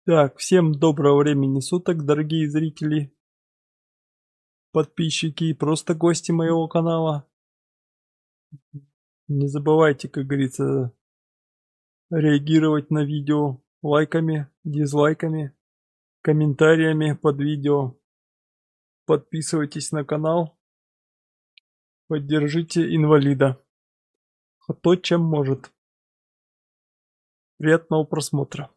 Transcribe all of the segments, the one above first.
Так, всем доброго времени суток, дорогие зрители, подписчики и просто гости моего канала. Не забывайте, как говорится, реагировать на видео лайками, дизлайками, комментариями под видео. Подписывайтесь на канал, поддержите инвалида. Кто чем может. Приятного просмотра.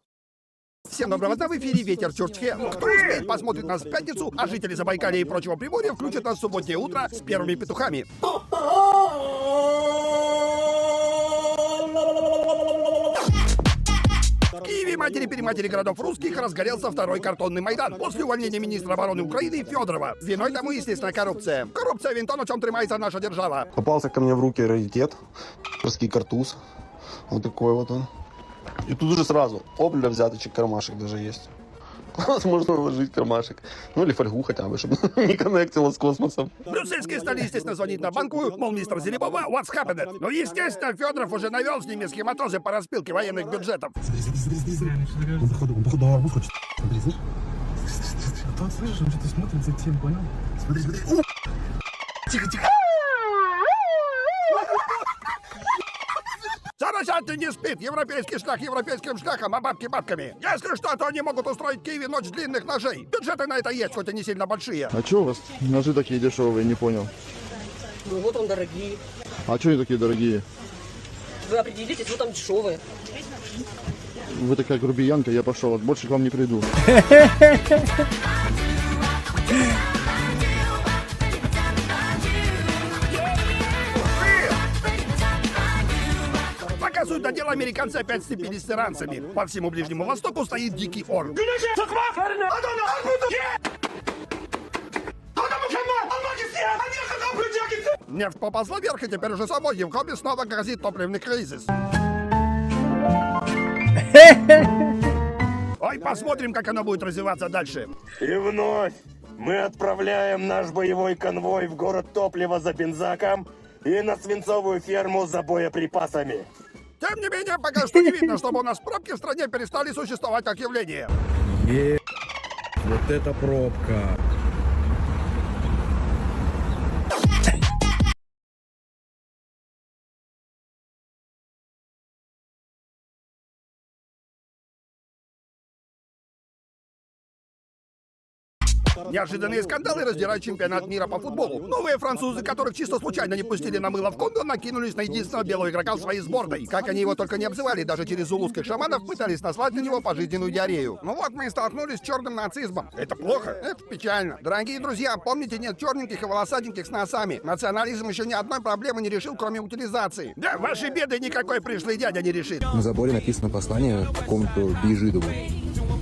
Всем доброго дня, в эфире Ветер Чурчхе. Кто успеет, посмотрит нас в пятницу, а жители Забайкалья и прочего Приморья включат нас в субботнее утро с первыми петухами. В Киеве, матери-перематери городов русских, разгорелся второй картонный Майдан после увольнения министра обороны Украины Федорова. Виной тому, естественно, коррупция. Коррупция — винтон, на чем тримается наша держава. Попался ко мне в руки раритет, русский картуз. Вот такой вот он. И тут уже сразу, оп, для взяточек кармашек даже есть. Можно вложить кармашек. Ну или фольгу хотя бы, чтобы не коннектило с космосом. Брюссельские стали, естественно, звонить на банковую, мол, мистер Зелебова, what's happened? Но, естественно, Федоров уже навел с ними схематозы по распилке военных бюджетов. Он походу арбуз хочет. Смотри, слышишь? Он слышишь, он что-то смотрит за тем, понял? Смотри. Тихо. Заросятый не спит, европейский шлях европейским шляхом, а бабки бабками. Если что, то они могут устроить в Киеве ночь длинных ножей. Бюджеты на это есть, хоть и не сильно большие. А чё у вас ножи такие дешевые, не понял? Ну вот он дорогие. А чё они такие дорогие? Вы определитесь, вот там дешевые. Вы такая грубиянка, я пошел, больше к вам не приду. Пока суть до дела, американцы опять сцепились с иранцами. По всему Ближнему Востоку стоит дикий ор. Нефть поползла вверх, и теперь уже самой Европе снова грозит топливный кризис. Ой, посмотрим, как оно будет развиваться дальше. И вновь мы отправляем наш боевой конвой в город топлива за бензаком и на свинцовую ферму за боеприпасами. Тем не менее, пока что не видно, чтобы у нас пробки в стране перестали существовать как явление. Вот это пробка. Неожиданные скандалы раздирают чемпионат мира по футболу. Новые французы, которых чисто случайно не пустили на мыло в Конго, накинулись на единственного белого игрока в своей сборной. Как они его только не обзывали, даже через зулузских шаманов пытались наслать на него пожизненную диарею. Ну вот мы и столкнулись с черным нацизмом. Это плохо? Это печально. Дорогие друзья, помните, нет черненьких и волосатеньких с носами. Национализм еще ни одной проблемы не решил, кроме утилизации. Да, ваши беды никакой пришлый дядя не решит. На заборе написано послание какому-то Бейжидову,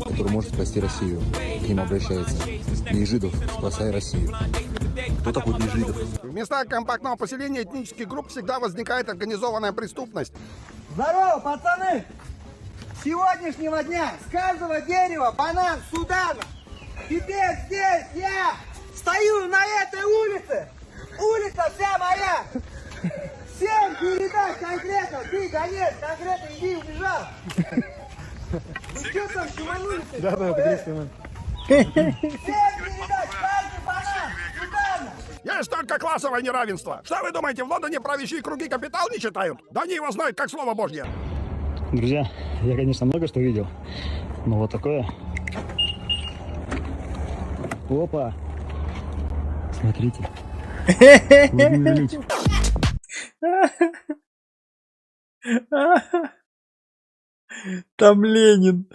который может спасти Россию. К ним обращается. Бейжидов, спасай Россию. Кто такой Бейжидов? В местах компактного поселения этнических групп всегда возникает организованная преступность. Здорово, пацаны! С сегодняшнего дня с каждого дерева банан Судана. Теперь здесь я стою на этой улице. Улица вся моя. Всем передай конкретно. Ты, гонец, конкретно иди, убежал. Вы что там шуманулись? Да, это Всем передать каждый банан Судана. Есть только классовое неравенство. Что вы думаете, в Лондоне правящие круги капитал не читают? Да они его знают как слово божье. Друзья, я, конечно, много что видел, но вот такое... Опа! Смотрите. Владимир Ильич. Там Ленин.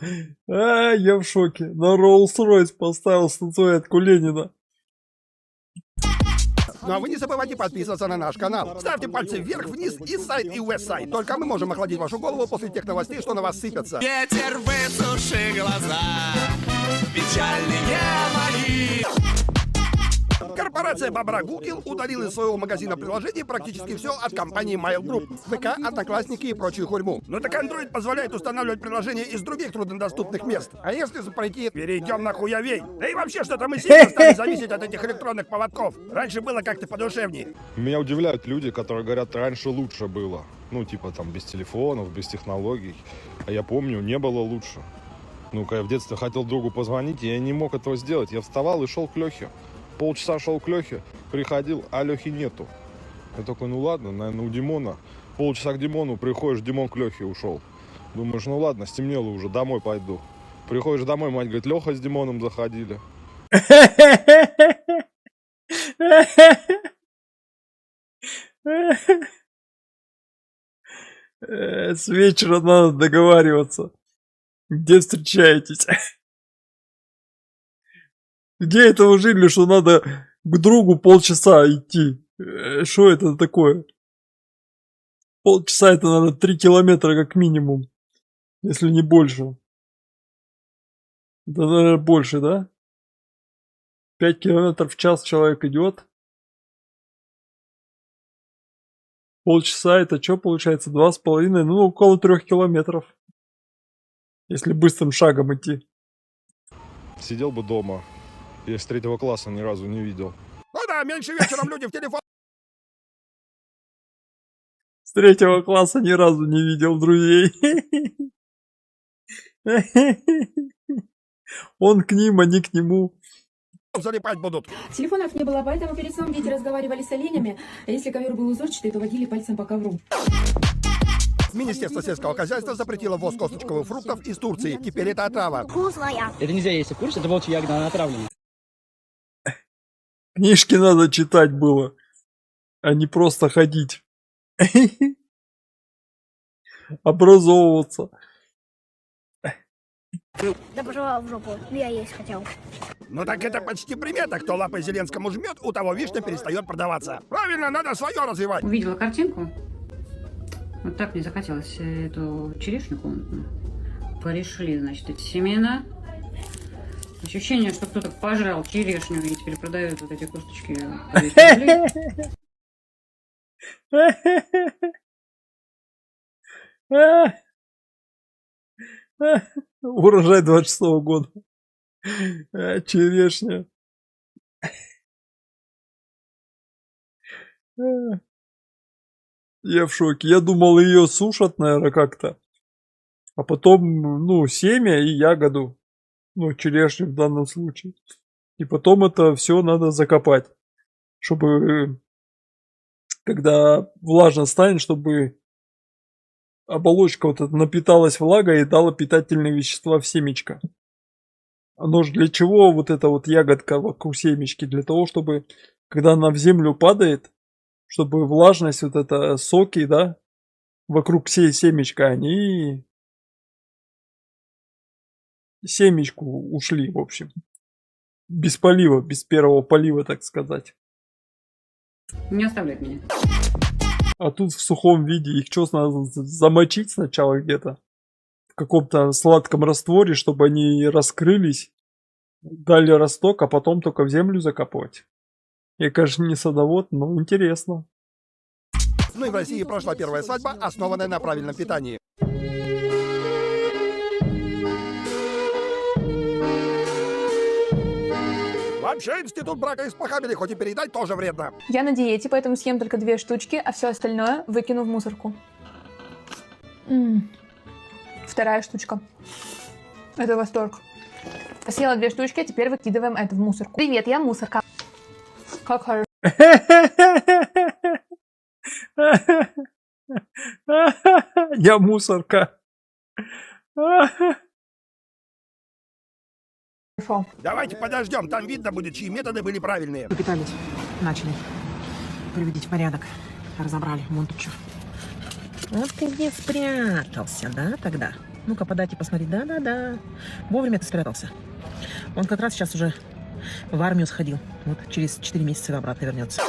Я в шоке. На Роллс-Ройс поставил статуэтку Ленина. Ну а вы не забывайте подписываться на наш канал. Ставьте пальцы вверх, вниз, Eastside и Westside. Только мы можем охладить вашу голову после тех новостей, что на вас сыпятся. Ветер, высуши глаза, печальные мои. Корпорация бобра Google удалила из своего магазина приложений практически все от компании Mail Group, ВК, Одноклассники и прочую хурьму. Но так Android позволяет устанавливать приложения из других труднодоступных мест. А если запретит, перейдем на хуявей. Да и вообще что-то мы сильно стали зависеть от этих электронных поводков. Раньше было как-то подушевнее. Меня удивляют люди, которые говорят, раньше лучше было. Ну, типа там без телефонов, без технологий. А я помню, не было лучше. Ну-ка, я в детстве хотел другу позвонить, и я не мог этого сделать. Я вставал и шел к Лехе. Полчаса шел к Лехе, приходил, а Лехи нету. Я такой, ну ладно, наверное, у Димона. Полчаса к Димону, приходишь, Димон к Лехе ушел. Думаешь, ну ладно, стемнело уже, домой пойду. Приходишь домой, мать говорит, Леха с Димоном заходили. С вечера надо договариваться. Где встречаетесь? Где это вы жили, что надо к другу полчаса идти? Что это такое? Полчаса это надо 3 километра как минимум. Если не больше. Да, наверное, больше, да? 5 километров в час человек идет. Полчаса это что получается? 2,5, ну около 3 километров. Если быстрым шагом идти. Сидел бы дома. Я с 3 класса ни разу не видел. Ну да, меньше вечером люди в телефон. С 3 класса ни разу не видел друзей. Он к ним, они к нему. Залипать будут. Телефонов не было, поэтому перед сном дети разговаривали с оленями. А если ковер был узорчатый, то водили пальцем по ковру. Министерство сельского хозяйства запретило ввоз косточковых фруктов из Турции. Теперь это отрава. Вкусная. Это нельзя есть, в курсе? Это волчья ягода, она отравлена. Книжки надо читать было, а не просто ходить. Образовываться. Да пошла в жопу, я есть хотел. Ну так это почти примета. Кто лапой Зеленскому жмет, у того вишня перестает продаваться. Правильно, надо свое развивать. Увидела картинку. Вот так мне захотелось эту черешню комнатную. Порешили, значит, эти семена. Ощущение, что кто-то пожрал черешню и теперь продает вот эти косточки по 200 рублей. Урожай 26-го года. Черешня. Я в шоке. Я думал, ее сушат, наверное, как-то. А потом, ну, семя и ягоду. Ну, черешню в данном случае. И потом это все надо закопать. Чтобы, когда влажно станет, чтобы оболочка вот эта напиталась влагой и дала питательные вещества в семечко. Оно же для чего вот эта вот ягодка вокруг семечки? Для того, чтобы, когда она в землю падает, чтобы влажность, вот это соки, да, вокруг всей семечка, они семечку ушли, в общем. Без полива, без первого полива, так сказать. Не оставляет меня. А тут в сухом виде их что надо замочить сначала где-то в каком-то сладком растворе, чтобы они раскрылись, дали росток, а потом только в землю закапывать. Я, конечно, не садовод, но интересно. Ну и в России прошла первая свадьба, основанная на правильном питании. Вообще институт брака испохабили, хоть и передать тоже вредно. Я на диете, поэтому съем только 2 штучки, а все остальное выкину в мусорку. Вторая штучка. Это восторг. Съела 2 штучки, а теперь выкидываем это в мусорку. Привет, я мусорка. Как хорошо. Я мусорка. Давайте подождем, там видно будет, чьи методы были правильные. Питались. Начали. Приведите в порядок. Разобрали. Вон тут что. Вот ты где спрятался, да, тогда? Ну-ка, подайте посмотреть. Да-да-да. Вовремя ты спрятался. Он как раз сейчас уже в армию сходил. Вот через 4 месяца обратно вернется.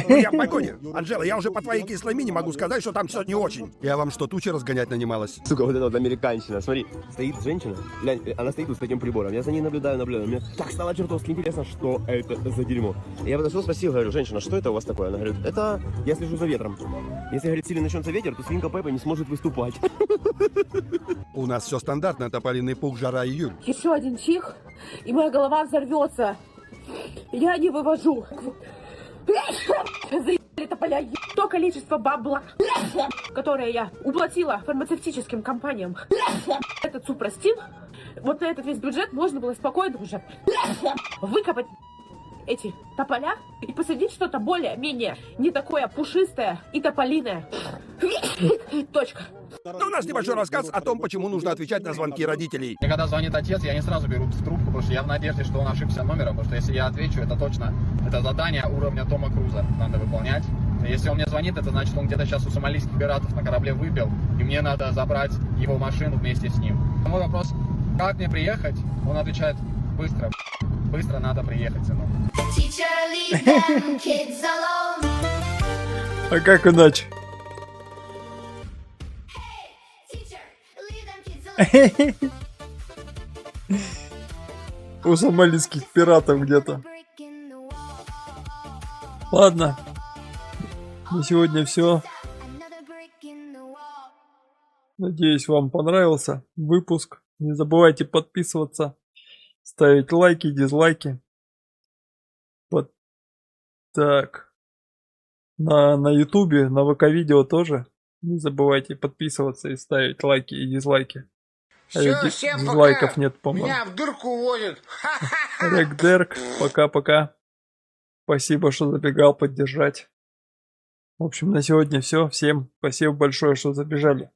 Ну, я в погоне. Анжела, я уже по твоей кислой мине могу сказать, что там все не очень. Я вам что, тучи разгонять нанималась? Сука, вот это вот американщина. Смотри, стоит женщина, глянь, она стоит тут с таким прибором. Я за ней наблюдаю. Мне так стало чертовски интересно, что это за дерьмо. Я подошел, спросил, говорю, женщина, что это у вас такое? Она говорит, это я слежу за ветром. Если, говорит, сильно начнется ветер, то свинка Пеппа не сможет выступать. У нас все стандартно, тополиный пух, жара, июль. Еще один чих, и моя голова взорвется. Я не вывожу. Это поля то количество бабла, которое я уплатила фармацевтическим компаниям. Этот супрастин, вот на этот весь бюджет можно было спокойно уже выкопать эти тополя и посадить что-то более-менее не такое пушистое и тополиное. Точка. Но у нас небольшой рассказ о том, почему нужно отвечать на звонки родителей. Мне когда звонит отец, я не сразу беру в трубку, потому что я в надежде, что он ошибся номером, потому что если я отвечу, это точно, это задание уровня Тома Круза надо выполнять. Если он мне звонит, это значит, он где-то сейчас у сомалийских пиратов на корабле выпил, и мне надо забрать его машину вместе с ним. Мой вопрос, как мне приехать? Он отвечает, быстро, быстро надо приехать, сынок. А как иначе? У сомалийских пиратов где-то. Ладно. На сегодня все. Надеюсь, вам понравился выпуск. Не забывайте подписываться, ставить лайки, дизлайки. Так. На ютубе, на ВК-видео тоже. Не забывайте подписываться и ставить лайки и дизлайки. Все, всем дизлайков пока. нет, по-моему. Меня в дырку водят. Рекдерк, пока-пока. Спасибо, что забегал поддержать. В общем, на сегодня все. Всем спасибо большое, что забежали.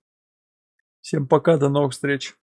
Всем пока, до новых встреч.